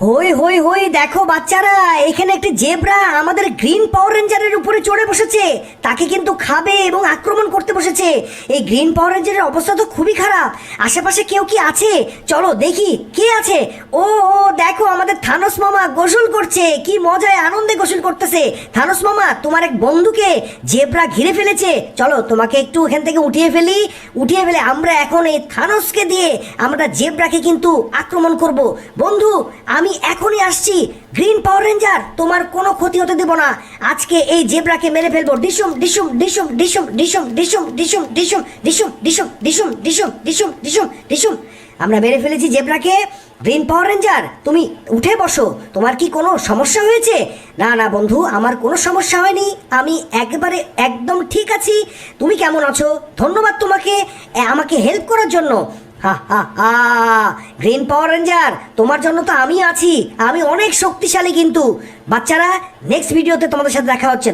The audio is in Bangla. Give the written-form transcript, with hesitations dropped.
হই হই হই, দেখো বাচ্চারা, এখানে একটি জেব্রা আমাদের গ্রিন পাওয়ার রেঞ্জারের উপরে চড়ে বসেছে। তাকে কিন্তু খাবে এবং আক্রমণ করতে বসেছে। এই গ্রিন পাওয়ার রেঞ্জারের অবস্থা তো খুবই খারাপ। আশেপাশে কেউ কি আছে? চলো দেখি কে আছে। ও ও দেখো, আমাদের থানোস মামা গোসল করছে, কি মজায় আনন্দে গোসল করতেছে। থানোস মামা, তোমার এক বন্ধুকে জেব্রা ঘিরে ফেলেছে। চলো তোমাকে একটু এখান থেকে উঠিয়ে ফেলি। উঠিয়ে ফেলে আমরা এখন এই থানোসকে দিয়ে আমরা জেব্রাকে কিন্তু আক্রমণ করব। বন্ধু, আমি এখনই আসছি। গ্রিন পাওয়ার রেঞ্জার, তোমার কোনো ক্ষতি হতে দেব না। আজকে এই জেব্রাকে মেরে ফেলবো। ডিসুম ডিসুম ডিসুম ডিসুম ডিসুম ডিসুম ডিসুম ডিসুম ডিসুম ডিসুম ডিসুম ডিসুম ডিসুম ডিসুম ডিসুম। আমরা মেরে ফেলেছি জেব্রাকে। গ্রিন পাওয়ার রেঞ্জার, তুমি উঠে বসো। তোমার কি কোনো সমস্যা হয়েছে? না না বন্ধু, আমার কোনো সমস্যা হয়নি। আমি একবারে একদম ঠিক আছি। তুমি কেমন আছো? ধন্যবাদ তোমাকে আমাকে হেল্প করার জন্য। হা হা হা, গ্রিন পাওয়ার রেঞ্জার, তোমার জন্য তো আমি আছি। আমি অনেক শক্তিশালী কিন্তু। বাচ্চারা, নেক্সট ভিডিওতে তোমাদের সাথে দেখা হচ্ছে।